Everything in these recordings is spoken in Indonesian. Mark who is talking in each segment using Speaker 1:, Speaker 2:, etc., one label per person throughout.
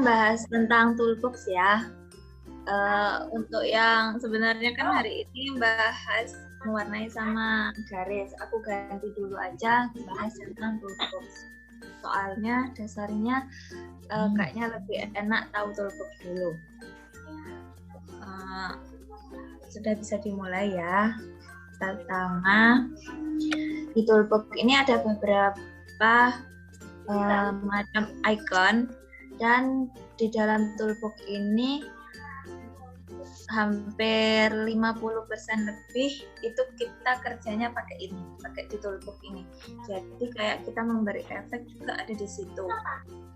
Speaker 1: bahas tentang toolbox ya. Untuk yang sebenarnya kan hari ini bahas mewarnai sama garis. Aku ganti dulu aja bahas tentang toolbox. Soalnya dasarnya kayaknya lebih enak tahu toolbox dulu. Sudah bisa dimulai ya. Pertama, di toolbox ini ada beberapa macam icon, dan di dalam toolbox ini hampir 50% lebih itu kita kerjanya pakai ini, pakai di toolbox ini. Jadi kayak kita memberi efek juga ada di situ.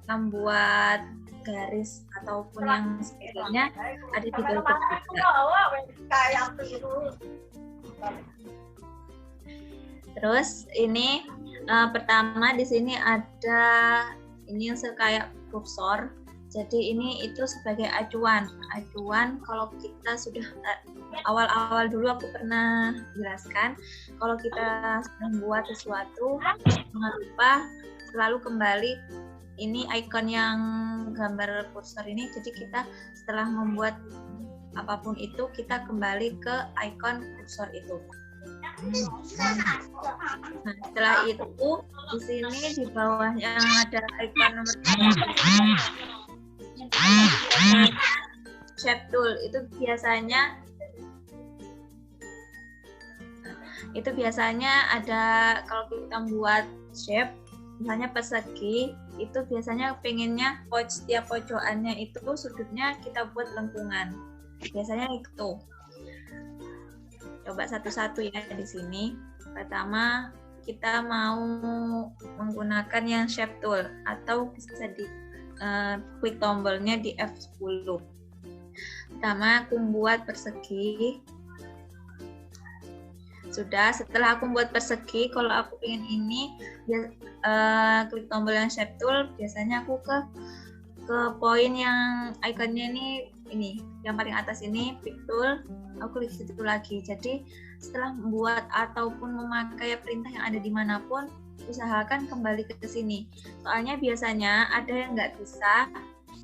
Speaker 1: Membuat garis ataupun yang sebagainya ada di toolbox juga. Terus ini pertama di sini ada ini yang kayak kursor. Jadi ini itu sebagai acuan. Acuan kalau kita sudah awal-awal dulu aku pernah jelaskan, kalau kita membuat sesuatu jangan lupa selalu kembali ini icon yang gambar kursor ini. Jadi kita setelah membuat apapun itu kita kembali ke icon kursor itu. Nah, setelah itu di sini di bawah yang ada icon nomor 3 shape tool itu biasanya ada kalau kita buat shape misalnya persegi itu biasanya pengennya setiap pojokannya itu sudutnya kita buat lengkungan. Biasanya itu. Coba satu-satu ya di sini. Pertama, kita mau menggunakan yang shape tool atau bisa di klik tombolnya di F10. Pertama, aku buat persegi. Sudah, setelah aku buat persegi, kalau aku ingin ini, klik tombol yang shape tool, biasanya aku ke poin yang ikonnya ini yang paling atas ini, pick tool, aku klik situ lagi. Jadi setelah membuat ataupun memakai perintah yang ada dimanapun, usahakan kembali ke sini. Soalnya biasanya ada yang nggak bisa,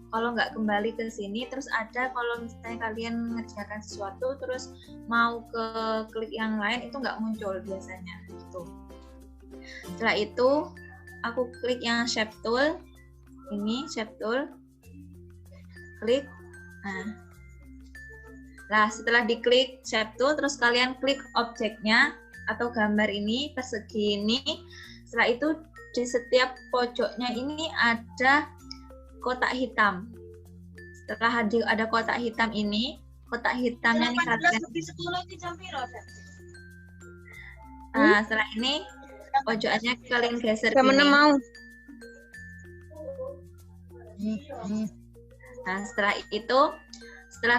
Speaker 1: kalau nggak kembali ke sini, terus ada kalau misalnya kalian mengerjakan sesuatu, terus mau ke klik yang lain, itu nggak muncul biasanya. Gitu. Setelah itu, aku klik yang shape tool, ini shape tool, klik. Nah, setelah diklik shape tool, terus kalian klik objeknya atau gambar ini, persegi ini. Setelah itu di setiap pojoknya ini ada kotak hitam. Setelah ada kotak hitam ini, kotak hitamnya ini kalian. Nah, setelah ini pojokannya kalian geser gini. Nah, setelah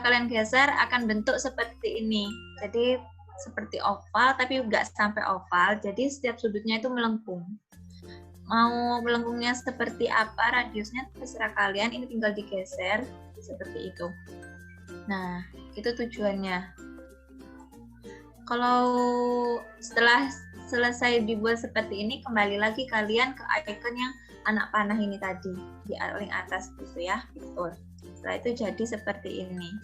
Speaker 1: kalian geser akan bentuk seperti ini. Jadi seperti oval tapi nggak sampai oval. Jadi setiap sudutnya itu melengkung. Mau melengkungnya seperti apa, radiusnya terserah kalian. Ini tinggal digeser seperti itu. Nah, itu tujuannya. Kalau setelah selesai dibuat seperti ini, kembali lagi kalian ke icon yang anak panah ini tadi di paling atas gitu ya, betul. Setelah itu jadi seperti ini.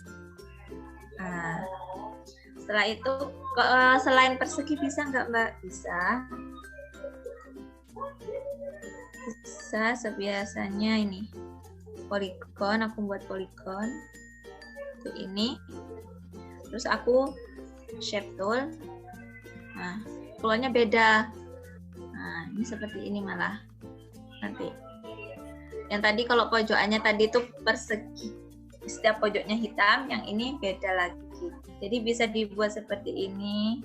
Speaker 1: Nah, setelah itu selain persegi bisa nggak Mbak? Bisa sebiasanya ini poligon, aku buat poligon itu ini, terus aku shape tool. Nah, keluarnya beda. Nah, ini seperti ini malah nanti. Yang tadi kalau pojokannya tadi itu persegi, setiap pojoknya hitam, yang ini beda lagi. Jadi bisa dibuat seperti ini,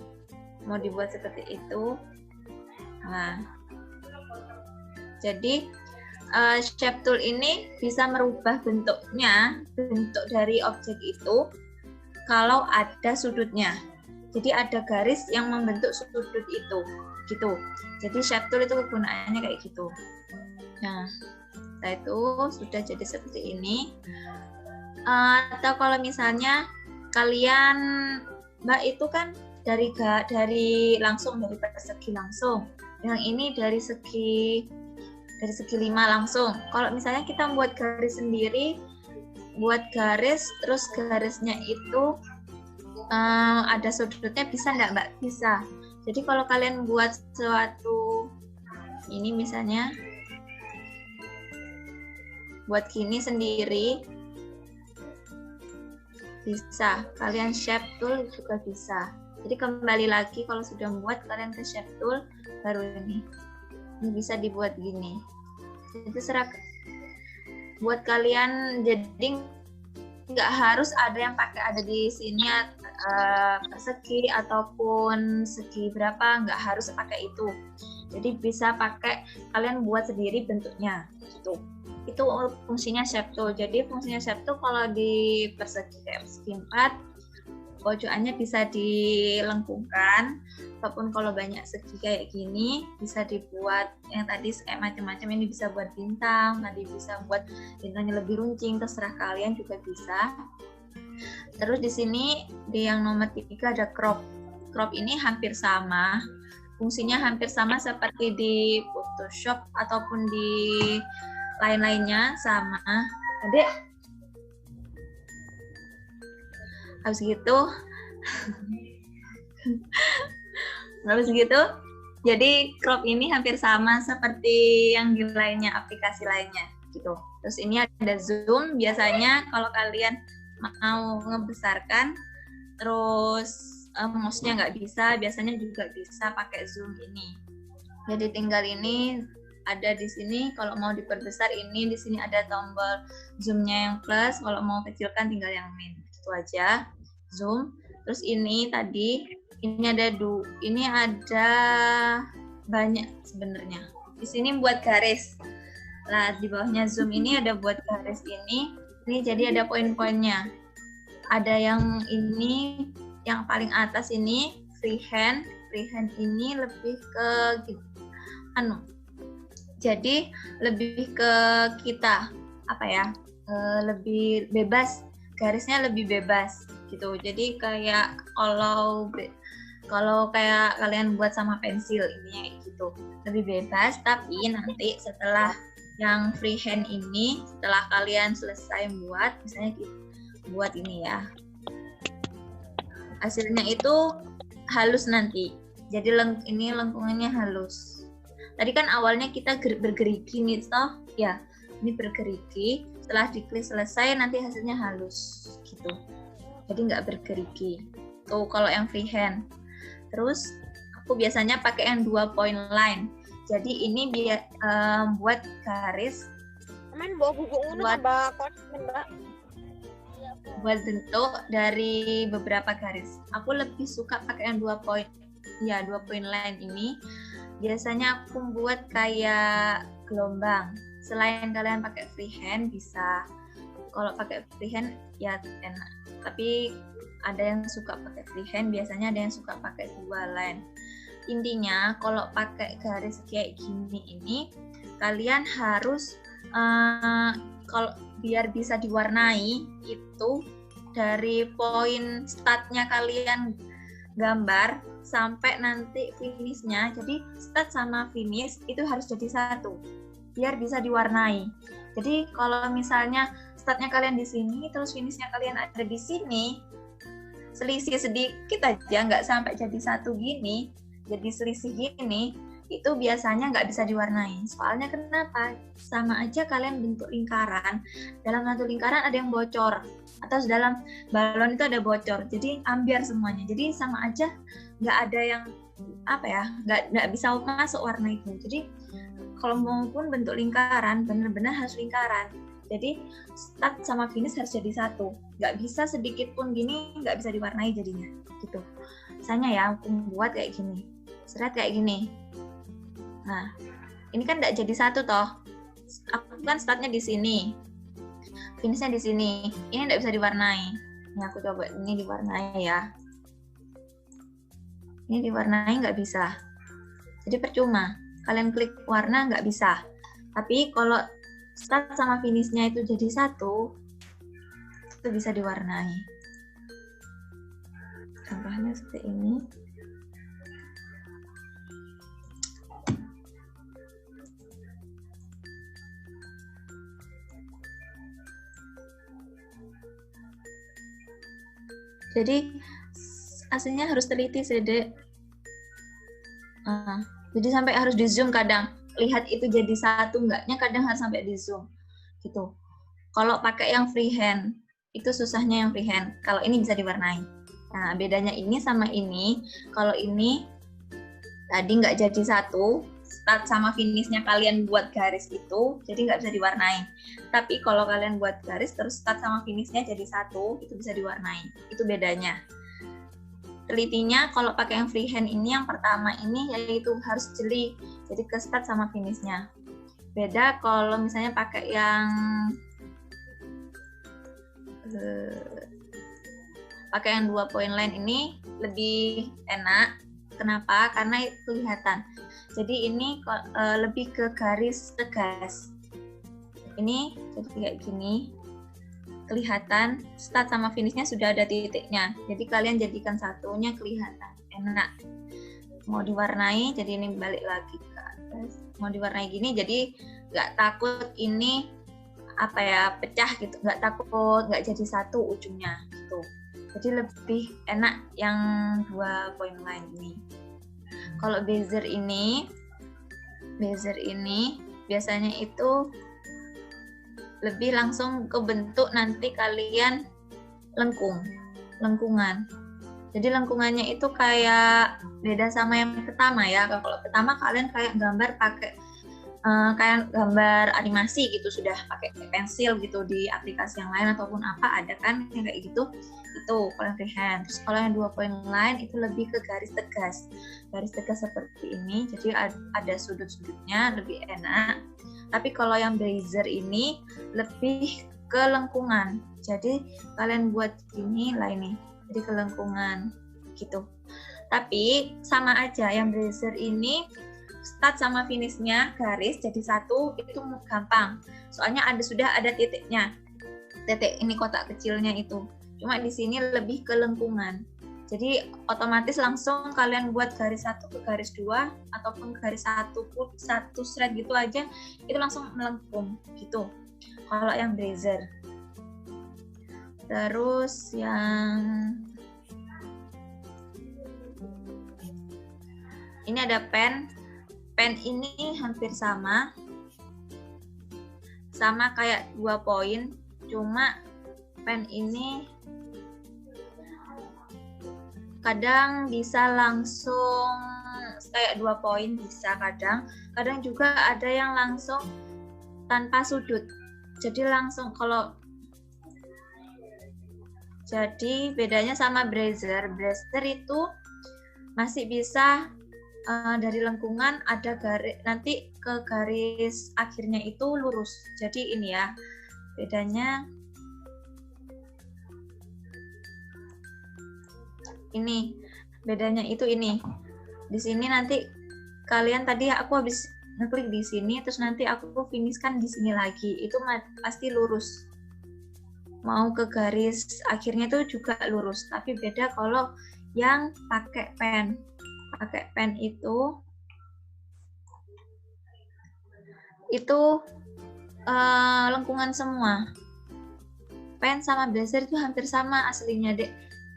Speaker 1: mau dibuat seperti itu. Nah, jadi shape tool ini bisa merubah bentuknya, bentuk dari objek itu kalau ada sudutnya. Jadi ada garis yang membentuk sudut itu, gitu. Jadi shape tool itu kegunaannya kayak gitu. Nah, setelah itu sudah jadi seperti ini. Atau kalau misalnya kalian, Mbak itu kan dari langsung dari persegi langsung. Yang ini dari segi dari segi 5 langsung. Kalau misalnya kita buat garis sendiri, buat garis terus garisnya itu ada sudutnya, bisa nggak Mbak? Bisa. Jadi kalau kalian buat suatu ini misalnya buat gini sendiri bisa, kalian shape tool juga bisa. Jadi kembali lagi kalau sudah membuat, kalian ke shape tool baru ini bisa dibuat gini. Jadi serah buat kalian, jadi nggak harus ada yang pakai ada di sini persegi ataupun segi berapa, nggak harus pakai itu. Jadi bisa pakai, kalian buat sendiri bentuknya gitu. Itu fungsinya shape tool. Jadi fungsinya shape tool kalau di persegi kayak persegi 4, pojokannya bisa dilengkungkan, ataupun kalau banyak segi kayak gini bisa dibuat yang tadi kayak macam-macam. Ini bisa buat bintang, tadi bisa buat bintangnya lebih runcing, terserah kalian juga bisa. Terus di sini di yang nomor 3 ada crop. Crop ini hampir sama, fungsinya hampir sama seperti di Photoshop ataupun di lain-lainnya sama. Adek, habis gitu jadi crop ini hampir sama seperti yang di lainnya, aplikasi lainnya gitu. Terus ini ada zoom, biasanya kalau kalian mau ngebesarkan terus mouse-nya nggak bisa, biasanya juga bisa pakai zoom ini. Jadi tinggal ini ada di sini, kalau mau diperbesar ini, di sini ada tombol zoom-nya yang plus, kalau mau kecilkan tinggal yang min. Itu aja, zoom. Terus ini tadi, ini ada banyak sebenarnya. Di sini buat garis. Nah, di bawahnya zoom ini ada buat garis ini. Ini jadi ada poin-poinnya. Ada yang ini, yang paling atas ini freehand. Freehand ini lebih ke jadi lebih ke kita lebih bebas, garisnya lebih bebas gitu. Jadi kayak kalau kayak kalian buat sama pensil ini gitu, lebih bebas. Tapi nanti setelah yang freehand ini, setelah kalian selesai buat, misalnya buat ini ya, hasilnya itu halus nanti. Jadi ini lengkungannya halus. Tadi kan awalnya kita bergerigi nih toh, ya. Ini bergerigi, setelah diklik selesai nanti hasilnya halus gitu. Jadi nggak bergerigi. Tuh kalau yang freehand. Terus aku biasanya pakai yang 2 point line. Jadi ini biar buat garis. Buat bentuk dari beberapa garis. Aku lebih suka pakai yang 2 point. Ya, 2 point line ini. Biasanya aku buat kayak gelombang. Selain kalian pakai freehand bisa. Kalau pakai freehand ya enak. Tapi ada yang suka pakai freehand, biasanya ada yang suka pakai 2 line. Intinya kalau pakai garis kayak gini ini, kalian harus kalau biar bisa diwarnai itu dari poin startnya kalian gambar sampai nanti finishnya. Jadi start sama finish itu harus jadi satu biar bisa diwarnai. Jadi kalau misalnya startnya kalian di sini terus finishnya kalian ada di sini, selisih sedikit aja nggak sampai jadi satu gini, jadi selisih gini, itu biasanya nggak bisa diwarnai. Soalnya kenapa? Sama aja kalian bentuk lingkaran, dalam satu lingkaran ada yang bocor atau dalam balon itu ada bocor, jadi ambiar semuanya. Jadi sama aja nggak ada yang nggak bisa masuk warna itu. Jadi kalau maupun bentuk lingkaran benar-benar harus lingkaran. Jadi start sama finish harus jadi satu. Nggak bisa sedikit pun gini nggak bisa diwarnai jadinya gitu. Misalnya ya aku buat kayak gini, seret kayak gini. Nah ini kan nggak jadi satu toh. Aku kan startnya di sini, finishnya di sini. Ini nggak bisa diwarnai. Ini aku coba ini diwarnai ya. Ini diwarnai nggak bisa. Jadi percuma. Kalian klik warna nggak bisa. Tapi kalau start sama finishnya itu jadi satu, itu bisa diwarnai. Contohnya seperti ini. Jadi aslinya harus teliti sih, Dek. Jadi sampai harus di zoom kadang. Lihat itu jadi satu enggaknya kadang harus sampai di zoom. Gitu. Kalau pakai yang freehand, itu susahnya yang freehand. Kalau ini bisa diwarnai. Nah, bedanya ini sama ini. Kalau ini tadi nggak jadi satu, start sama finishnya kalian buat garis itu, jadi nggak bisa diwarnai. Tapi kalau kalian buat garis, terus start sama finishnya jadi satu, itu bisa diwarnai. Itu bedanya. Telitinya kalau pakai yang freehand ini, yang pertama ini yaitu harus jeli, jadi ke start sama finishnya. Beda kalau misalnya pakai yang dua point line ini lebih enak. Kenapa? Karena kelihatan. Jadi ini lebih ke garis tegas. Ini jadi kayak gini. Kelihatan start sama finishnya sudah ada titiknya. Jadi kalian jadikan satunya kelihatan. Enak. Mau diwarnai, jadi ini balik lagi ke atas. Mau diwarnai gini, jadi nggak takut ini pecah gitu. Nggak takut nggak jadi satu ujungnya gitu. Jadi lebih enak yang 2 point line ini. Kalau bezier ini biasanya itu lebih langsung ke bentuk nanti kalian lengkungan. Jadi lengkungannya itu kayak beda sama yang pertama ya. Kalau pertama kalian kayak gambar pakai kayak gambar animasi gitu, sudah pakai pensil gitu di aplikasi yang lain ataupun apa, ada kan yang kayak gitu. Itu kalau yang freehand. Terus kalau yang 2 point line itu lebih ke garis tegas seperti ini, jadi ada sudut-sudutnya, lebih enak. Tapi kalau yang bezier ini lebih ke lengkungan, jadi kalian buat gini lah ini, jadi ke lengkungan gitu. Tapi sama aja, yang bezier ini start sama finishnya garis jadi satu, itu gampang. Soalnya sudah ada titiknya. Titik ini kotak kecilnya itu. Cuma di sini lebih ke lengkungan. Jadi otomatis langsung kalian buat garis 1 ke garis 2 ataupun garis 1 thread gitu aja, itu langsung melengkung gitu. Kalau yang bezier. Terus yang ini ada pen. Pen ini hampir sama kayak 2 poin, cuma pen ini kadang bisa langsung kayak 2 poin, bisa kadang juga ada yang langsung tanpa sudut. Jadi langsung jadi bedanya sama bezier itu masih bisa dari lengkungan ada garis, nanti ke garis akhirnya itu lurus. Jadi ini ya bedanya. Ini bedanya itu ini. Di sini nanti kalian tadi aku habis ngeklik di sini, terus nanti aku finishkan di sini lagi. Itu pasti lurus. Mau ke garis akhirnya itu juga lurus. Tapi beda kalau yang pakai pen. Pakai pen itu lengkungan semua. Pen sama bezier itu hampir sama aslinya, Dek.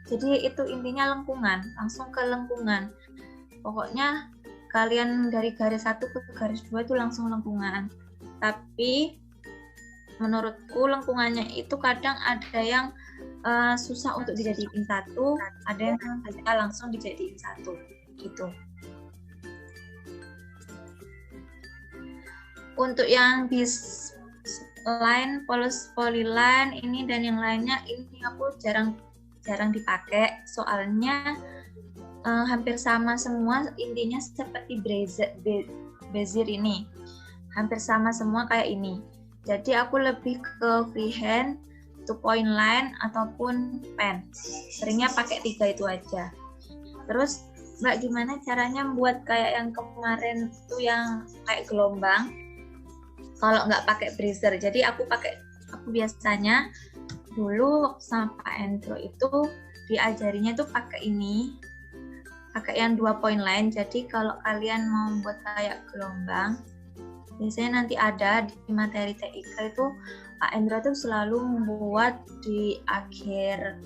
Speaker 1: Jadi itu intinya lengkungan, langsung ke lengkungan. Pokoknya kalian dari garis 1 ke garis 2 itu langsung lengkungan. Tapi menurutku lengkungannya itu kadang ada yang susah untuk dijadiin satu, ada yang bisa langsung dijadiin satu gitu. Untuk yang line, polyline ini dan yang lainnya, ini aku jarang dipakai, soalnya hampir sama semua, intinya seperti bezier ini, hampir sama semua kayak ini. Jadi aku lebih ke freehand, 2 point line ataupun pen. Seringnya pakai 3 itu aja. Terus Mbak, gimana caranya buat kayak yang kemarin itu yang kayak gelombang? Kalau nggak pakai bezier, jadi aku biasanya dulu waktu sama Pak Endro itu diajarinya tuh pakai ini, pakai yang 2 point line. Jadi kalau kalian mau buat kayak gelombang, biasanya nanti ada di materi TIK itu Pak Endro tuh selalu membuat di akhir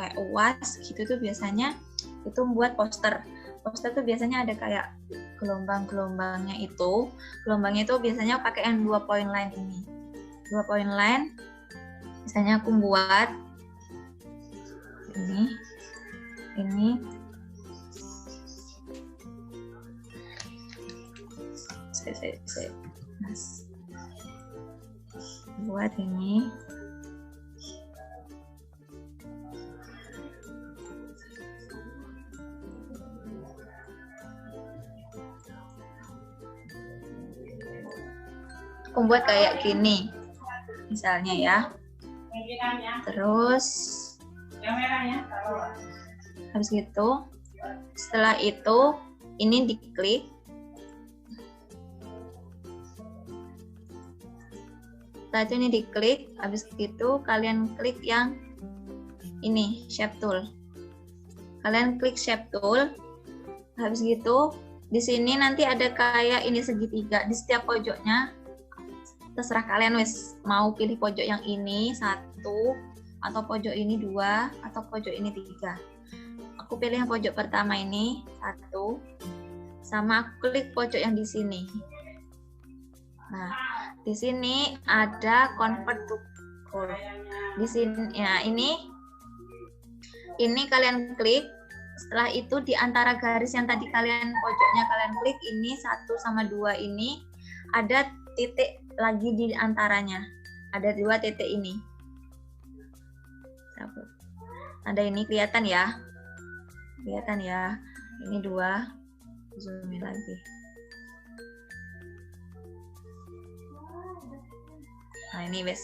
Speaker 1: kayak UAS gitu tuh biasanya itu membuat poster. Poster tuh biasanya ada kayak gelombang-gelombangnya itu. Gelombangnya itu biasanya pakai yang 2 point line ini. 2 point line biasanya aku buat ini saya buat ini. Aku buat kayak gini misalnya ya. Terus habis gitu, setelah itu ini diklik. Setelah itu ini diklik, habis itu kalian klik yang ini, shape tool. Kalian klik shape tool, habis gitu di sini nanti ada kayak ini segitiga di setiap pojoknya. Terserah kalian wes mau pilih pojok yang ini 1 atau pojok ini 2 atau pojok ini 3. Aku pilih yang pojok pertama ini 1, sama aku klik pojok yang di sini. Nah, di sini ada convert to curve. Di sini ya ini kalian klik. Setelah itu di antara garis yang tadi pojoknya kalian klik ini 1 sama 2 ini ada titik lagi di antaranya. Ada 2 titik ini. Ada ini kelihatan ya? Kelihatan ya? Ini 2. Zoom in lagi. Nah, ini wes.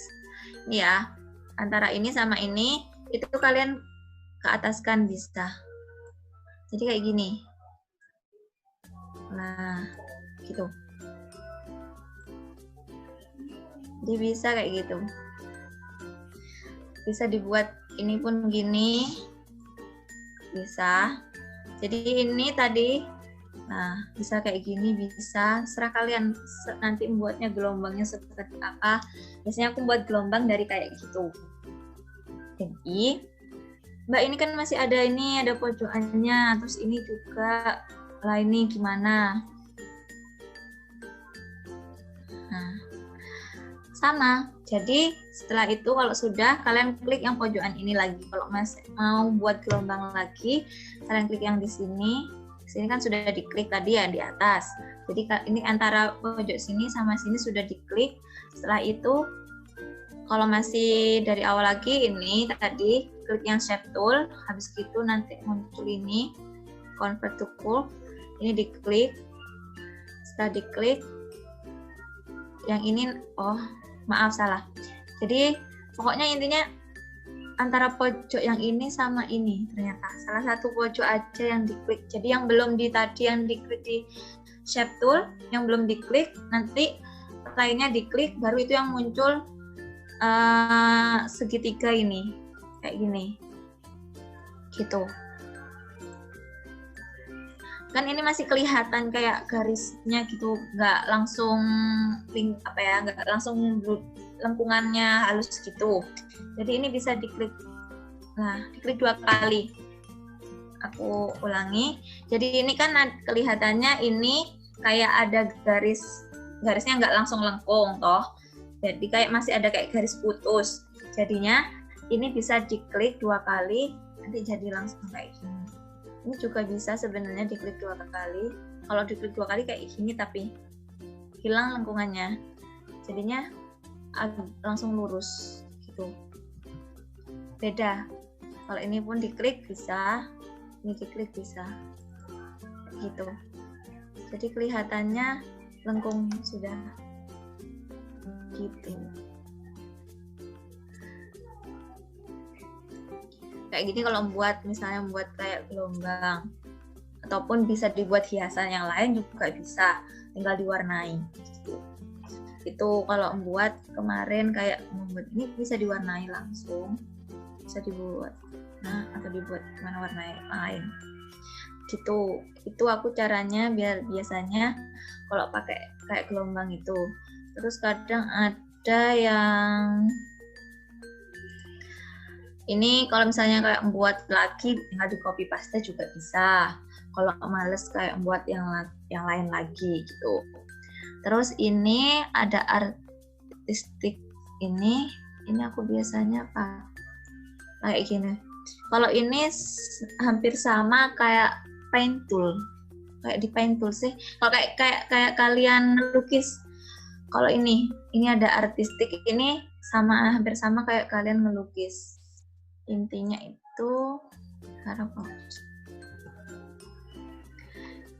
Speaker 1: Ini ya. Antara ini sama ini itu kalian ke ataskan bisa. Jadi kayak gini. Nah, gitu. Jadi bisa kayak gitu. Bisa dibuat ini pun gini. Bisa. Jadi ini tadi, nah bisa kayak gini, bisa. Serah kalian nanti membuatnya gelombangnya seperti apa. Biasanya aku buat gelombang dari kayak gitu. Jadi, Mbak ini kan masih ada ini, ada pojokannya. Terus ini juga, lah ini gimana? Nah, sama. Jadi setelah itu kalau sudah kalian klik yang pojokan ini lagi. Kalau masih mau buat gelombang lagi, kalian klik yang di sini. Sini kan sudah diklik tadi ya di atas. Jadi ini antara pojok sini sama sini sudah diklik. Setelah itu kalau masih dari awal lagi ini tadi klik yang shape tool. Habis itu nanti muncul ini convert to curve. Ini diklik. Setelah diklik yang ini, oh maaf salah. Jadi pokoknya intinya antara pojok yang ini sama ini ternyata salah satu pojok aja yang diklik. Jadi yang belum tadi yang diklik di shape tool, yang belum diklik nanti lainnya diklik, baru itu yang muncul segitiga ini kayak gini, gitu. Kan ini masih kelihatan kayak garisnya gitu, nggak langsung nggak langsung lengkungannya halus gitu. Jadi ini bisa diklik. Nah, diklik 2 kali. Aku ulangi. Jadi ini kan kelihatannya ini kayak ada garisnya nggak langsung lengkung toh. Jadi kayak masih ada kayak garis putus. Jadinya ini bisa diklik 2 kali, nanti jadi langsung kayak gini. Ini juga bisa sebenarnya diklik 2 kali. Kalau diklik 2 kali kayak gini tapi hilang lengkungannya. Jadinya langsung lurus gitu. Beda. Kalau ini pun diklik bisa, ini diklik bisa. Gitu. Jadi kelihatannya lengkung sudah. Gitu. Kayak gini kalau misalnya membuat kayak gelombang ataupun bisa dibuat hiasan yang lain juga bisa, tinggal diwarnai gitu. Itu kalau membuat kemarin kayak membuat ini bisa diwarnai langsung, bisa dibuat atau dibuat mana warna lain gitu. Itu aku caranya biasanya kalau pakai kayak gelombang itu. Terus kadang ada yang Ini kalau misalnya kayak buat lagi tinggal di copy paste juga bisa. Kalau males kayak buat yang lain lagi gitu. Terus ini ada artistik ini aku biasanya kayak gini. Kalau ini hampir sama kayak paint tool. Kayak di paint tool sih. Kalau kayak kalian melukis. Kalau ini ada artistik ini hampir sama kayak kalian melukis. Intinya itu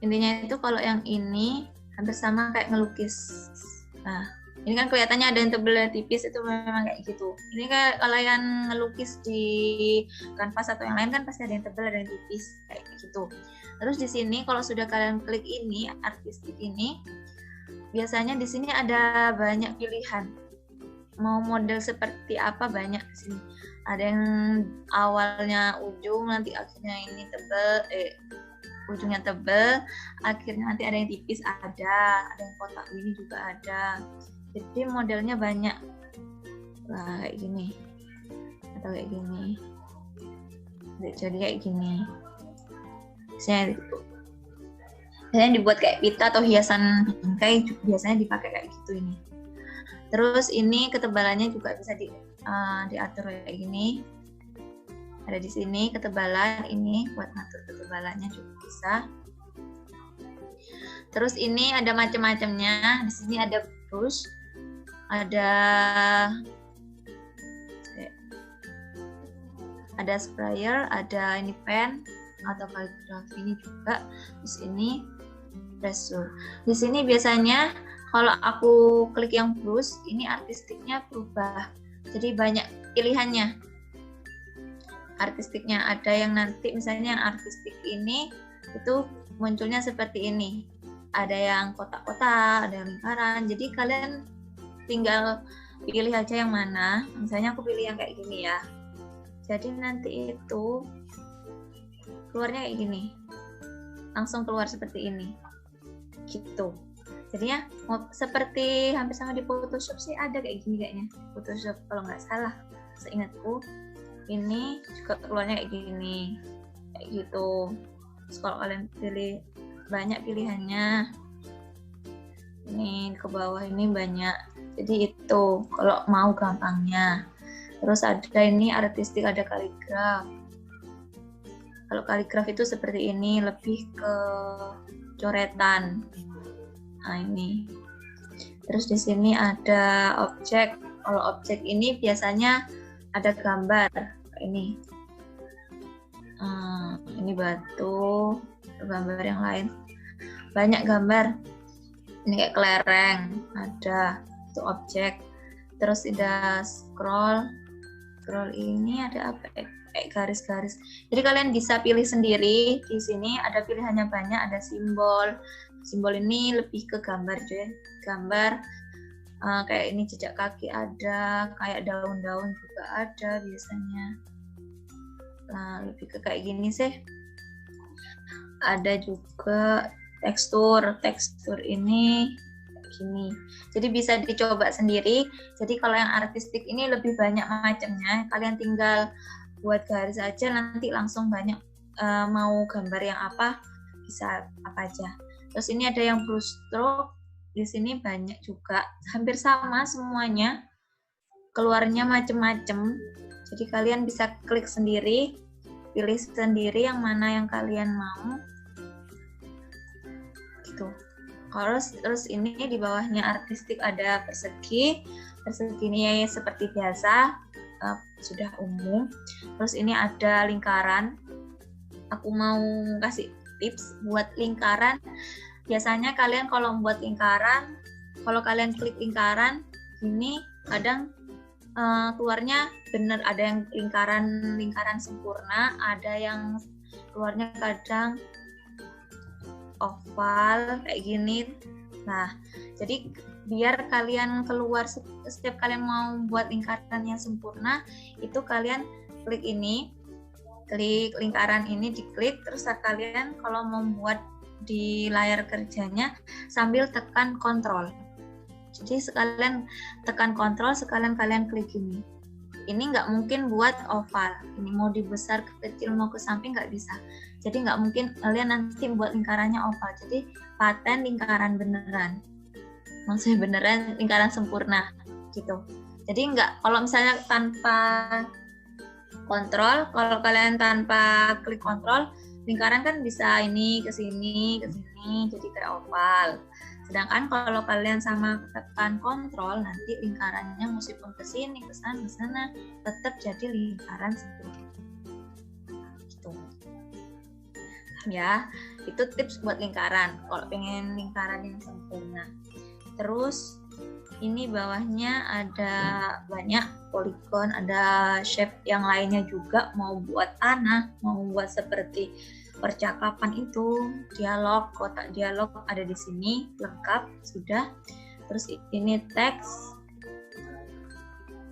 Speaker 1: intinya itu kalau yang ini hampir sama kayak ngelukis. Nah, ini kan kelihatannya ada yang tebal dan tipis, itu memang kayak gitu. Ini kayak kalian ngelukis di kanvas atau yang lain kan pasti ada yang tebal ada yang tipis kayak gitu. Terus di sini kalau sudah kalian klik ini artistik ini, biasanya di sini ada banyak pilihan. Mau model seperti apa banyak di sini. Ada yang awalnya ujung, nanti akhirnya ini tebal, ujungnya tebal, akhirnya nanti ada yang tipis, ada yang kotak ini juga ada. Jadi modelnya banyak. Nah, kayak gini. Atau kayak gini. Jadi kayak gini. Biasanya dibuat kayak pita atau hiasan bingkai, biasanya dipakai kayak gitu ini. Terus ini ketebalannya juga bisa diatur kayak gini. Ada di sini ketebalan ini buat ngatur ketebalannya juga bisa. Terus ini ada macam-macamnya. Di sini ada brush, ada sprayer, ada ini pen atau kaligrafi ini juga. Terus ini pressure. Di sini biasanya kalau aku klik yang brush, ini artistiknya berubah. Jadi banyak pilihannya. Artistiknya ada yang nanti misalnya yang artistik ini itu munculnya seperti ini. Ada yang kotak-kotak, ada yang lingkaran. Jadi kalian tinggal pilih aja yang mana. Misalnya aku pilih yang kayak gini ya. Jadi nanti itu keluarnya kayak gini. Langsung keluar seperti ini. Gitu. Jadinya seperti hampir sama di Photoshop sih ada kayak gini kayaknya. Photoshop kalau nggak salah, seingatku ini juga keluarnya kayak gini, kayak gitu. Terus kalau kalian pilih banyak pilihannya, ini ke bawah ini banyak. Jadi itu kalau mau gampangnya. Terus ada ini artistik, ada kaligraf. Kalau kaligraf itu seperti ini, lebih ke coretan. Nah ini. Terus di sini ada objek. Kalau objek ini biasanya ada gambar ini. Ini batu, gambar yang lain. Banyak gambar. Ini kayak kelereng, ada itu objek. Terus ada scroll. Scroll ini ada apa? Kayak garis-garis. Jadi kalian bisa pilih sendiri. Di sini ada pilihannya banyak, ada simbol. Simbol ini lebih ke gambar, cuy. Gambar kayak ini jejak kaki ada, kayak daun-daun juga ada biasanya. Nah, lebih ke kayak gini sih. Ada juga tekstur ini gini. Jadi bisa dicoba sendiri. Jadi kalau yang artistik ini lebih banyak macamnya. Kalian tinggal buat garis aja, nanti langsung banyak mau gambar yang apa bisa apa aja. Terus ini ada yang brush stroke. Di sini banyak juga, hampir sama semuanya. Keluarnya macam-macam. Jadi kalian bisa klik sendiri, pilih sendiri yang mana yang kalian mau. Gitu. Terus ini di bawahnya artistik ada persegi. Persegi ini seperti biasa, sudah umum. Terus ini ada lingkaran. Aku mau kasih tips buat lingkaran. Biasanya kalian kalau membuat lingkaran, kalau kalian klik lingkaran, ini kadang keluarnya bener, ada yang lingkaran sempurna, ada yang keluarnya kadang oval kayak gini. Nah, jadi biar kalian keluar setiap kalian mau buat lingkaran yang sempurna, itu kalian klik ini, klik lingkaran ini, diklik, terus kalian kalau membuat di layar kerjanya sambil tekan kontrol. Jadi sekalian tekan kontrol, sekalian kalian klik ini. ini nggak mungkin buat oval. Ini mau dibesar ke kecil mau ke samping nggak bisa. Jadi nggak mungkin kalian nanti buat lingkarannya oval. Jadi paten lingkaran beneran. Maksudnya beneran lingkaran sempurna gitu. Jadi nggak, kalau misalnya tanpa kontrol, kalau kalian tanpa klik kontrol, lingkaran kan bisa ini ke sini, jadi kayak oval. Sedangkan kalau kalian sama tekan kontrol, nanti lingkarannya meskipun ke sini, ke sana, tetap jadi lingkaran sempurna. Gitu. Ya, itu tips buat lingkaran. Kalau pengen lingkaran yang sempurna. Terus ini bawahnya ada banyak poligon, ada shape yang lainnya juga. Mau buat tanah, mau buat seperti percakapan itu, dialog, kotak dialog ada di sini, lengkap sudah. Terus ini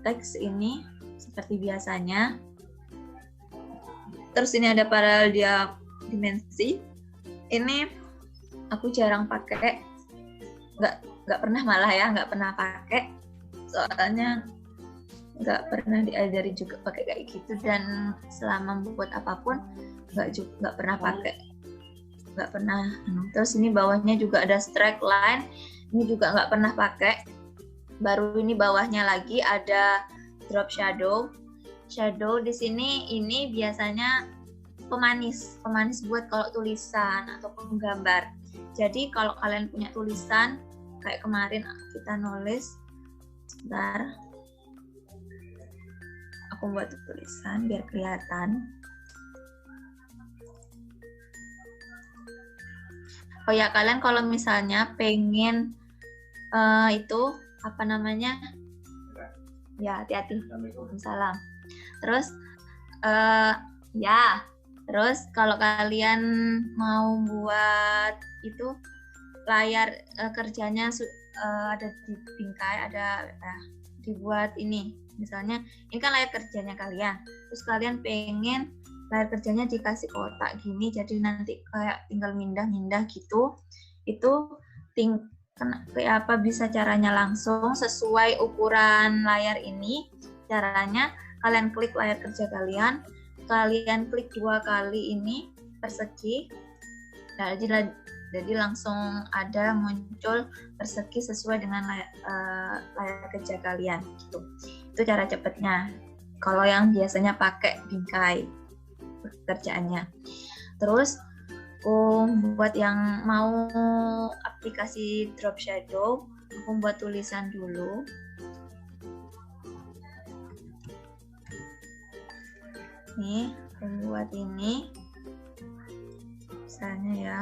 Speaker 1: teks ini seperti biasanya. Terus ini ada paralel dimensi. Ini aku jarang pakai, nggak pernah malah ya, nggak pernah pakai, soalnya nggak pernah diajari juga pakai kayak gitu, dan selama membuat apapun nggak pernah pakai, nggak pernah. Terus ini bawahnya juga ada straight line, ini juga nggak pernah pakai. Baru ini bawahnya lagi ada drop shadow di sini. Ini biasanya pemanis buat kalau tulisan atau penggambar. Jadi kalau kalian punya tulisan kayak kemarin kita nulis, sebentar, aku buat tulisan biar kelihatan. Oh ya, kalian kalau misalnya pengen itu apa namanya, ya hati-hati, salam. Terus terus kalau kalian mau buat itu layar kerjanya ada di bingkai, ada dibuat ini. Misalnya ini kan layar kerjanya kalian, terus kalian pengen layar kerjanya dikasih kotak gini, jadi nanti kayak tinggal mindah gitu. Itu kayak apa bisa caranya langsung sesuai ukuran layar ini. Caranya kalian klik layar kerja kalian klik 2 kali ini persegi. Nah, jadi langsung ada muncul persegi sesuai dengan layar kerja kalian gitu. Itu cara cepatnya kalau yang biasanya pakai bingkai kerjaannya. Terus buat yang mau aplikasi drop shadow, aku buat tulisan dulu. Nih, aku buat ini misalnya ya,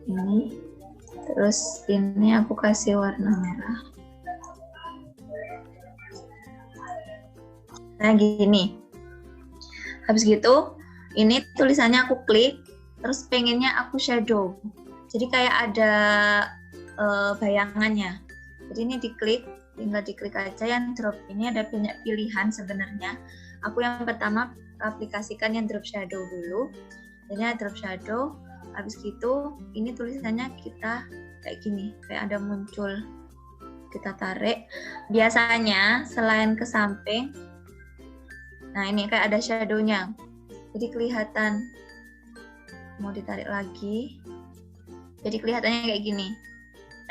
Speaker 1: ini, terus ini aku kasih warna merah. Nah gini, habis gitu ini tulisannya aku klik, terus pengennya aku shadow, jadi kayak ada bayangannya. Jadi ini tinggal diklik aja. Yang drop ini ada banyak pilihan sebenarnya. Aku yang pertama aplikasikan yang drop shadow dulu. Jadi drop shadow, habis gitu ini tulisannya kita kayak gini, kayak ada muncul, kita tarik. Biasanya selain ke samping, nah ini kayak ada shadownya, jadi kelihatan. Mau ditarik lagi, jadi kelihatannya kayak gini,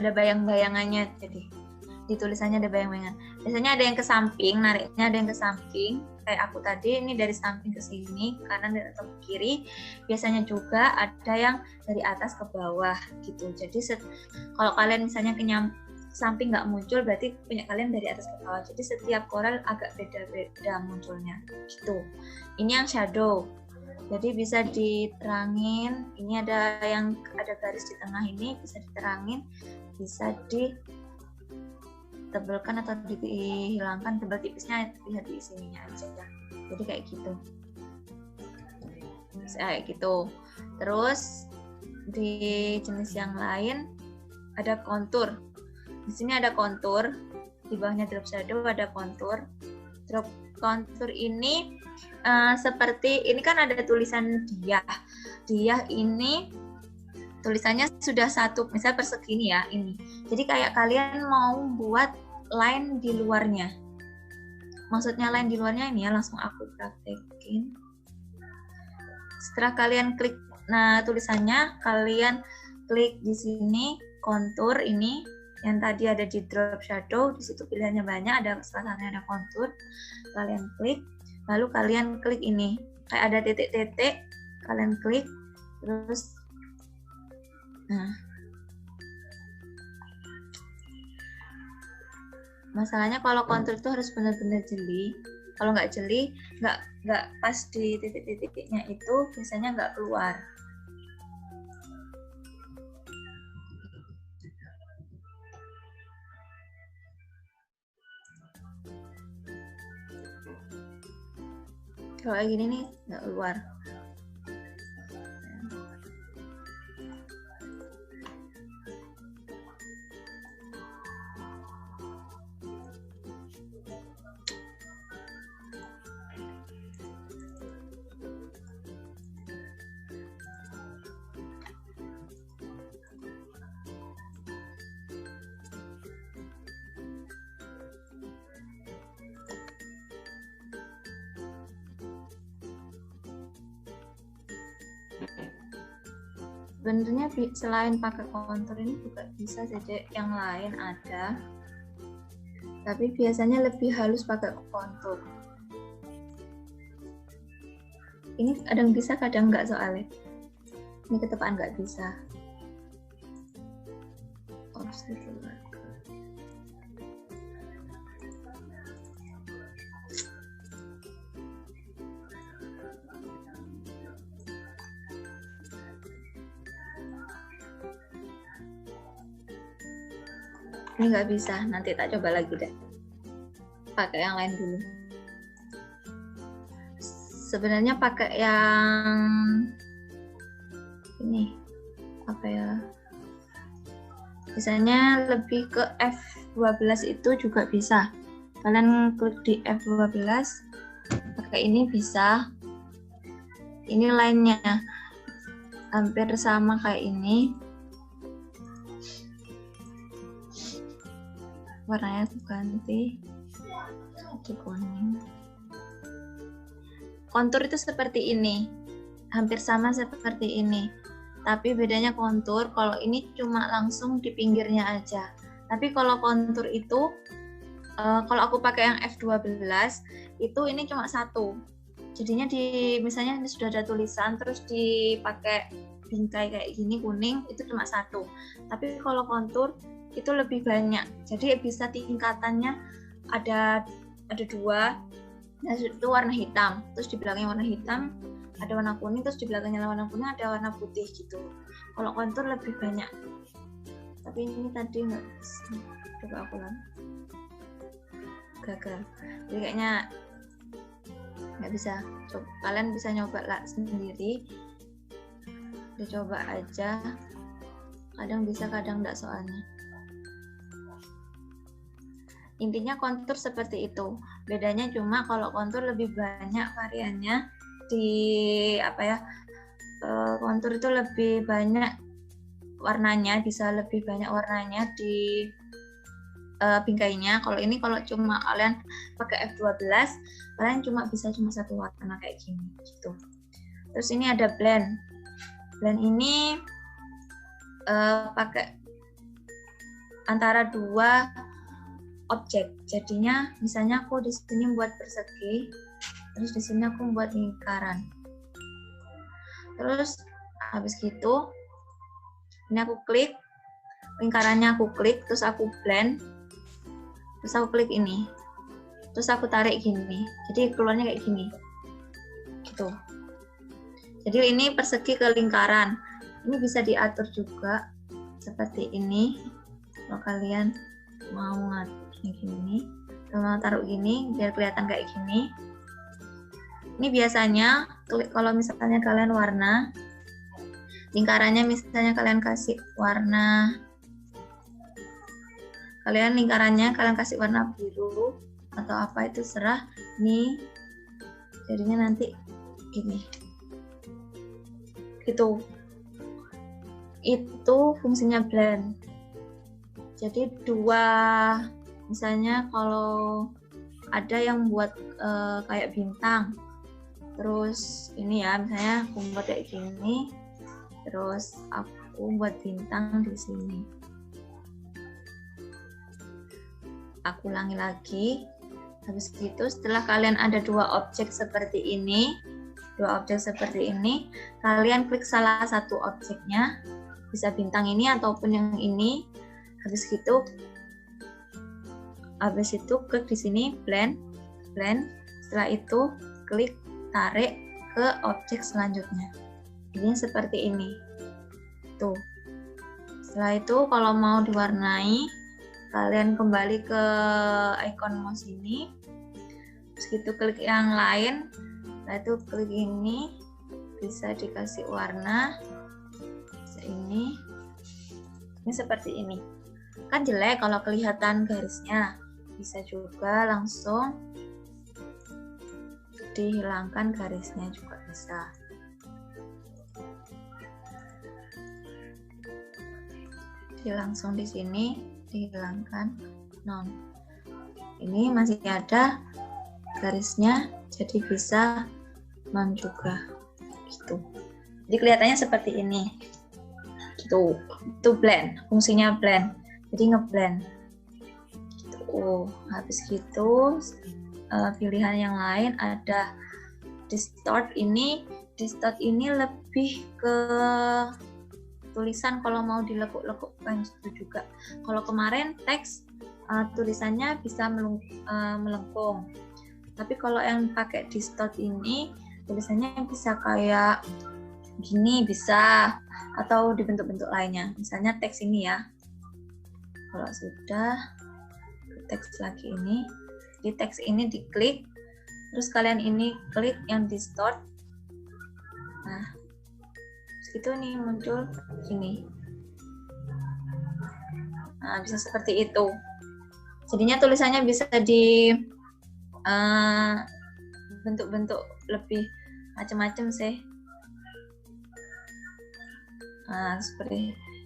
Speaker 1: ada bayang-bayangannya. Jadi di tulisannya ada bayang-bayangan. Biasanya ada yang ke samping, nariknya ada yang ke samping, kayak aku tadi, ini dari samping ke sini, kanan atau ke kiri. Biasanya juga ada yang dari atas ke bawah gitu. Jadi kalau kalian misalnya ke samping nggak muncul, berarti punya kalian dari atas ke bawah. Jadi setiap koral agak beda-beda munculnya gitu. Ini yang shadow, jadi bisa diterangin. Ini ada yang ada garis di tengah, ini bisa diterangin, bisa ditebelkan atau dihilangkan. Tebal tipisnya lihat di sininya aja. Jadi kayak gitu. Kayak gitu. Terus di jenis yang lain ada kontur. Di sini ada kontur, di bawahnya drop shadow ada kontur. Drop kontur ini seperti ini kan ada tulisan dia ini tulisannya sudah satu, misal persegi ini ya, ini. Jadi kayak kalian mau buat line di luarnya. Maksudnya line di luarnya ini ya, langsung aku praktekin. Setelah kalian klik tulisannya, kalian klik di sini kontur ini yang tadi ada di drop shadow, di situ pilihannya banyak, ada salah satunya ada kontur. Kalian klik, lalu kalian klik ini, kayak ada titik-titik, kalian klik, terus masalahnya kalau kontur itu harus benar-benar jeli. Kalau nggak jeli, nggak pas di titik-titiknya itu, biasanya nggak keluar. Kalau kayak gini nih, nggak keluar. Sebenarnya selain pakai kontur ini juga bisa saja yang lain ada, tapi biasanya lebih halus pakai kontur. Ini kadang bisa, kadang nggak soalnya. Ini ketepaan nggak bisa. Ini nggak bisa, nanti tak coba lagi deh. Pakai yang lain dulu. Sebenarnya pakai yang ini, apa ya? Misalnya lebih ke F12 itu juga bisa. Kalian klik di F12, pakai ini bisa. Ini lainnya hampir sama kayak ini. Warnanya aku ganti jadi kuning. Kontur itu seperti ini, hampir sama seperti ini, tapi bedanya kontur kalau ini cuma langsung di pinggirnya aja. Tapi kalau kontur itu kalau aku pakai yang F12 itu ini cuma satu, jadinya misalnya ini sudah ada tulisan terus dipakai bingkai kayak gini kuning, itu cuma satu. Tapi kalau kontur itu lebih banyak, jadi bisa tingkatannya ada dua. Nah, itu warna hitam, terus di belakangnya warna hitam, ada warna kuning, terus di belakangnya warna kuning ada warna putih gitu. Kalau kontur lebih banyak, tapi ini tadi nggak bisa. Coba aku ulang, gagal. Jadi kayaknya nggak bisa. Coba, kalian bisa nyoba lah sendiri, dicoba aja. Kadang bisa, kadang nggak soalnya. Intinya kontur seperti itu. Bedanya cuma kalau kontur lebih banyak variannya di kontur itu lebih banyak warnanya, bisa lebih banyak warnanya di bingkainya. Kalau ini kalau cuma kalian pakai F12, kalian cuma satu warna kayak gini gitu. Terus ini ada blend. Blend ini pakai antara dua objek, jadinya misalnya aku di sini buat persegi, terus di sini aku buat lingkaran. Terus habis gitu, ini aku klik lingkarannya, aku klik, terus aku blend, terus aku klik ini, terus aku tarik gini, jadi keluarnya kayak gini, gitu. Jadi ini persegi ke lingkaran, ini bisa diatur juga seperti ini. Kalau kalian mau ngatur gini, mau taruh gini biar kelihatan kayak gini. Ini biasanya kalau misalnya kalian warna lingkarannya, misalnya kalian kasih warna, lingkarannya kalian kasih warna biru atau apa itu serah. Nih jadinya nanti gini gitu. itu fungsinya blend. Jadi dua, misalnya kalau ada yang buat kayak bintang, terus ini ya misalnya aku buat kayak gini, terus aku buat bintang di sini. Aku ulangi lagi. Habis itu setelah kalian ada dua objek seperti ini, kalian klik salah satu objeknya, bisa bintang ini ataupun yang ini. Habis itu klik di sini blend. Setelah itu klik tarik ke objek selanjutnya. Ini seperti ini. Tuh. Setelah itu kalau mau diwarnai, kalian kembali ke icon mouse ini, terus gitu klik yang lain, setelah itu klik ini, bisa dikasih warna, bisa ini seperti ini. Kan jelek kalau kelihatan garisnya, bisa juga langsung dihilangkan garisnya juga bisa. Langsung di sini dihilangkan non. Ini masih ada garisnya, jadi bisa non juga gitu. Jadi kelihatannya seperti ini gitu. Itu blend, fungsinya blend, jadi ngeblend gitu. Habis gitu pilihan yang lain ada distort. Ini lebih ke tulisan, kalau mau dilekuk-lekukkan itu juga. Kalau kemarin teks tulisannya bisa melengkung, tapi kalau yang pakai distort ini tulisannya bisa kayak gini, bisa, atau dibentuk-bentuk lainnya. Misalnya teks ini ya, kalau sudah teks lagi ini, di teks ini diklik, terus kalian ini klik yang distort. Nah, itu nih muncul gini. Nah, bisa seperti itu. Jadinya tulisannya bisa di bentuk-bentuk lebih macam-macam sih. Nah,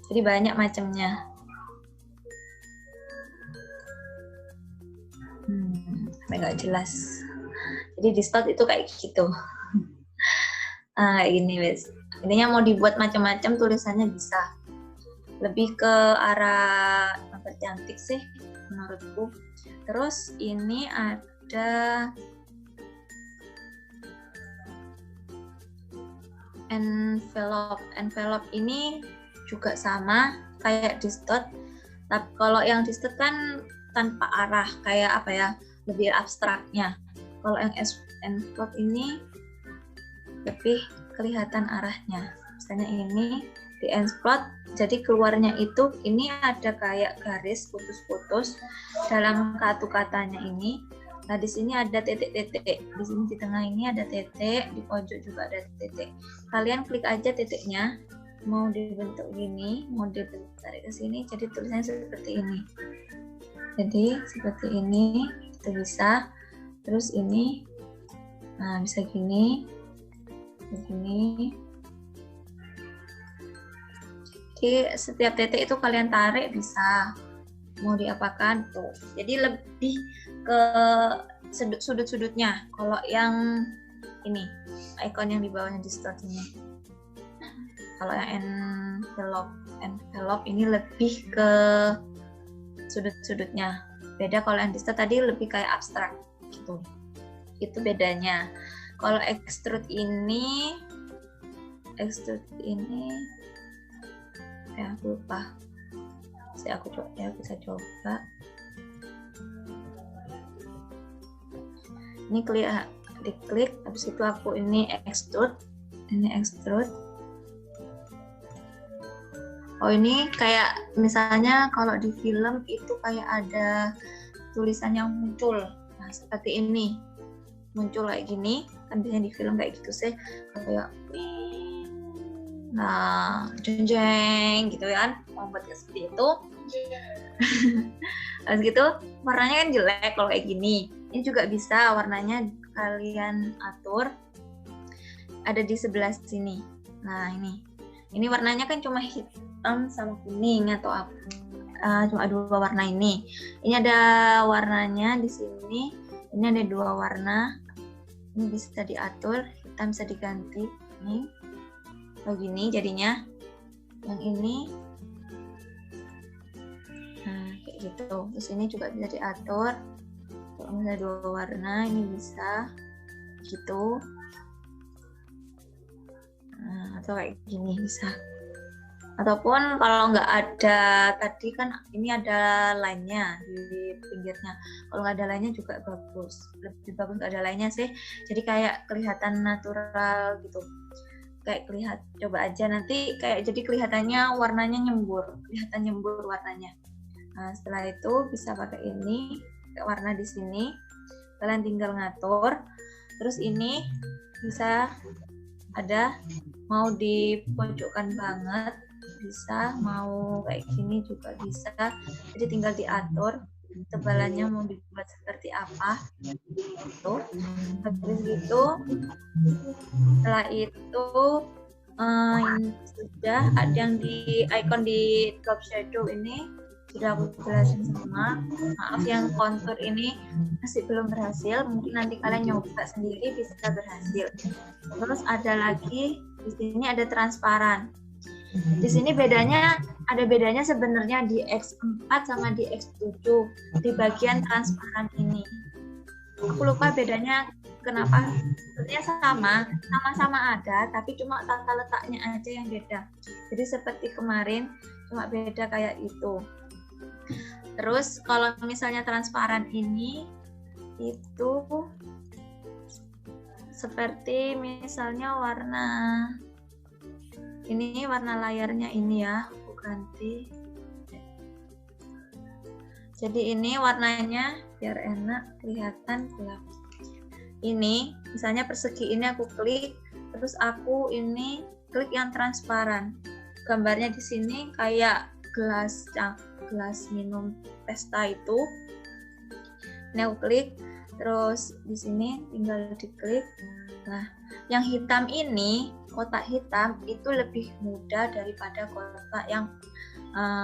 Speaker 1: jadi banyak macamnya. Nggak jelas. Jadi distort itu kayak gitu. Ini wes. Intinya mau dibuat macam-macam tulisannya bisa. Lebih ke arah cantik sih menurutku. Terus ini ada envelope ini juga sama kayak distort, tapi kalau yang distort kan tanpa arah, kayak apa ya, lebih abstraknya. Kalau yang envelope ini lebih kelihatan arahnya. Misalnya ini di envelope, jadi keluarnya itu ini ada kayak garis putus-putus dalam kata-katanya ini. Nah, di sini ada titik-titik. Di sini di tengah ini ada titik, di pojok juga ada titik. Kalian klik aja titiknya. Mau dibentuk gini, mau ditarik ke sini, jadi tulisannya seperti ini. Jadi seperti ini, itu bisa. Terus ini, nah bisa gini, begini. Jadi setiap titik itu kalian tarik bisa. Mau diapakan tuh. Jadi lebih ke sudut-sudutnya. Kalau yang ini, icon yang di bawahnya distort ini. Kalau yang envelope ini lebih ke sudut-sudutnya. Beda kalau yang distort tadi lebih kayak abstrak gitu. Itu bedanya. Kalau extrude ini ya aku lupa. Aku bisa coba. Ini diklik, habis itu aku ini extrude. Oh, ini kayak misalnya kalau di film itu kayak ada tulisan yang muncul. Nah, seperti ini. Muncul kayak gini, kan biasanya di film kayak gitu sih, kayak nah, jeng gitu kan, mau buat seperti itu. Habis gitu warnanya kan jelek kalau kayak gini. Ini juga bisa warnanya kalian atur, ada di sebelah sini. Nah, ini warnanya kan cuma hitam sama kuning atau apa. Cuma dua warna ini. Ini ada warnanya di sini. Ini ada dua warna. Ini bisa diatur, hitam bisa diganti. Ini begini jadinya. Yang ini, nah kayak gitu. Terus ini juga bisa diatur. Kalau misalnya dua warna, ini bisa gitu. Nah, atau kayak gini bisa. Ataupun kalau nggak ada, tadi kan ini ada line-nya di pinggirnya. Kalau nggak ada line-nya juga bagus. Lebih bagus nggak ada line-nya sih. Jadi kayak kelihatan natural gitu. Kayak coba aja nanti kayak jadi kelihatannya warnanya nyembur. Kelihatan nyembur warnanya. Nah, setelah itu bisa pakai ini, warna di sini. Kalian tinggal ngatur. Terus ini bisa ada mau di pojokan banget, bisa, mau kayak gini juga bisa. Jadi tinggal diatur tebalannya mau dibuat seperti apa gitu. Habis gitu setelah itu sudah ada yang di icon di drop shadow ini sudah aku jelasin semua. Maaf yang kontur ini masih belum berhasil, mungkin nanti kalian nyoba sendiri bisa berhasil. Terus ada lagi di sini ada transparan. Di sini ada bedanya sebenarnya di X4 sama di X7 di bagian transparan ini. Aku lupa bedanya kenapa. Sebenarnya sama-sama ada, tapi cuma tata letaknya aja yang beda. Jadi seperti kemarin cuma beda kayak itu. Terus kalau misalnya transparan ini itu seperti misalnya warna ini, warna layarnya ini ya, aku ganti. Jadi ini warnanya biar enak kelihatan gelap. Ini misalnya persegi ini aku klik, terus aku ini klik yang transparan. Gambarnya di sini kayak gelas minum pesta itu. Ini aku klik, terus di sini tinggal diklik. Nah, yang hitam ini, kotak hitam itu lebih mudah daripada kotak yang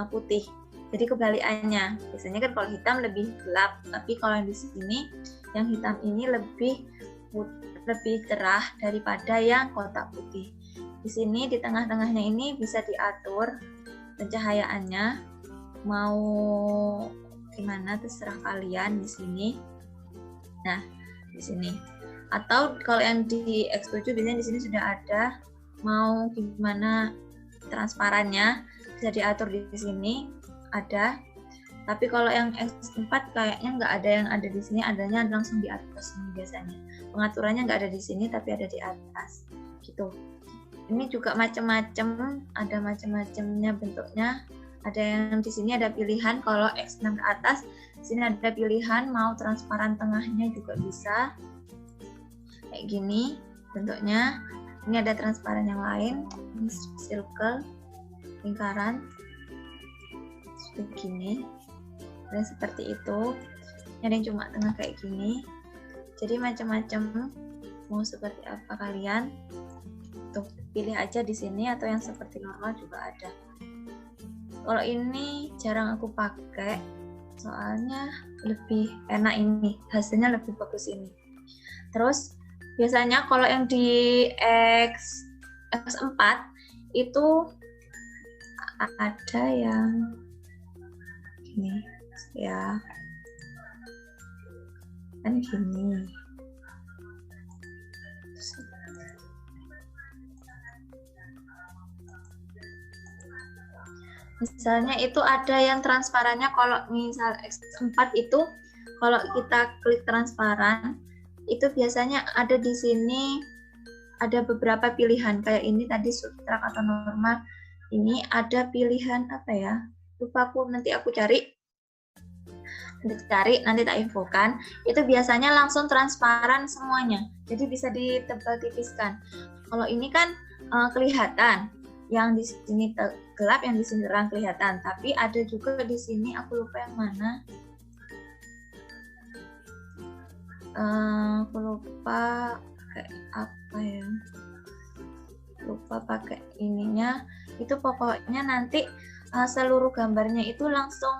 Speaker 1: putih. Jadi kebalikannya. Biasanya kan kalau hitam lebih gelap, tapi kalau yang di sini yang hitam ini lebih cerah daripada yang kotak putih. Di sini di tengah-tengahnya ini bisa diatur pencahayaannya mau gimana terserah kalian di sini. Nah, di sini. Atau kalau yang di X7 biasanya di sini sudah ada mau gimana transparannya bisa diatur di sini ada. Tapi kalau yang X4 kayaknya nggak ada yang ada di sini, adanya langsung di atas ini biasanya. Pengaturannya nggak ada di sini tapi ada di atas gitu. Ini juga macam-macam, ada macam-macamnya bentuknya. Ada yang di sini ada pilihan kalau X6 ke atas, di sini ada pilihan mau transparan tengahnya juga bisa. Kayak gini bentuknya. Ini ada transparan yang lain, ini circle, lingkaran, begini. Dan seperti itu. Ada yang cuma tengah kayak gini. Jadi macam-macam. Mau seperti apa kalian? Tuh, pilih aja di sini atau yang seperti normal juga ada. Kalau ini jarang aku pakai, soalnya lebih enak ini, hasilnya lebih bagus ini. Terus biasanya kalau yang di X4 itu ada yang gini ya, kan gini. Misalnya itu ada yang transparannya, kalau misal X4 itu kalau kita klik transparan itu biasanya ada di sini ada beberapa pilihan kayak ini tadi subtrak atau normal. Ini ada pilihan apa ya? Lupa aku, nanti aku cari. Nanti tak infokan. Itu biasanya langsung transparan semuanya. Jadi bisa ditebal tipiskan. Kalau ini kan kelihatan. Yang di sini gelap, yang di sini terang kelihatan. Tapi ada juga di sini, aku lupa yang mana. Aku lupa kayak apa ya. Lupa pakai ininya. itu pokoknya nanti seluruh gambarnya itu langsung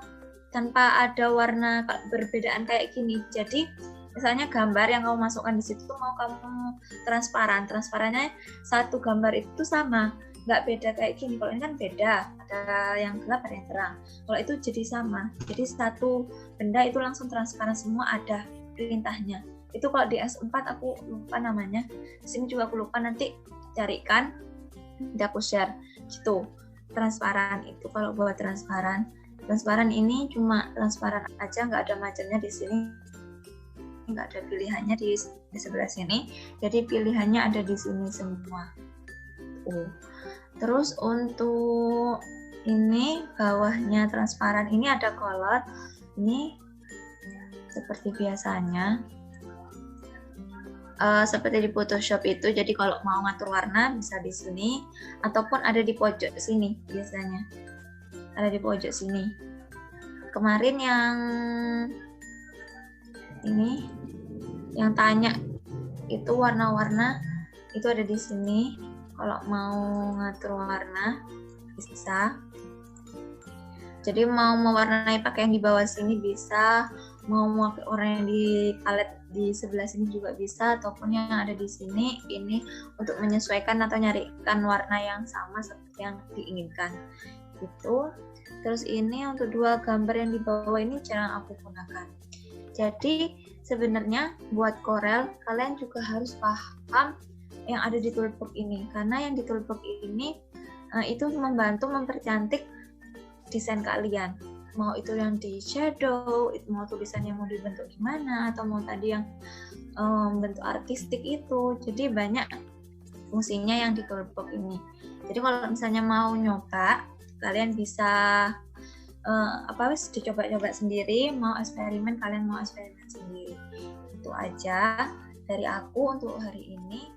Speaker 1: tanpa ada warna berbedaan kayak gini. Jadi misalnya gambar yang kamu masukkan di situ mau kamu transparannya satu gambar itu sama, nggak beda kayak gini. Kalau ini kan beda, ada yang gelap ada yang terang. Kalau itu jadi sama, jadi satu benda itu langsung transparan semua, ada perintahnya. Itu kalau di S4 aku lupa namanya, di sini juga aku lupa, nanti carikan, nanti aku share gitu. Transparan itu kalau buat transparan ini cuma transparan aja, nggak ada macamnya di sini, nggak ada pilihannya di sebelah sini, jadi pilihannya ada di sini semua. Terus untuk ini bawahnya transparan ini ada color, ini seperti biasanya seperti di Photoshop itu. Jadi kalau mau ngatur warna bisa di sini ataupun ada di pojok sini, biasanya ada di pojok sini. Kemarin yang ini yang tanya itu warna-warna itu ada di sini. Kalau mau ngatur warna bisa. Jadi mau mewarnai pakai yang di bawah sini bisa, mau warna yang di palet di sebelah sini juga bisa, ataupun yang ada di sini ini untuk menyesuaikan atau nyarikan warna yang sama seperti yang diinginkan gitu. Terus ini untuk dua gambar yang di bawah ini jarang aku gunakan. Jadi sebenarnya buat Corel kalian juga harus paham yang ada di toolbox ini, karena yang di toolbox ini itu membantu mempercantik desain kalian. Mau itu yang di shadow, itu mau tulisannya mau dibentuk gimana, atau mau tadi yang bentuk artistik itu. Jadi banyak fungsinya yang di toolbox ini. Jadi kalau misalnya mau nyoba, kalian bisa dicoba-coba sendiri, mau eksperimen kalian mau eksperimen sendiri. Itu aja dari aku untuk hari ini.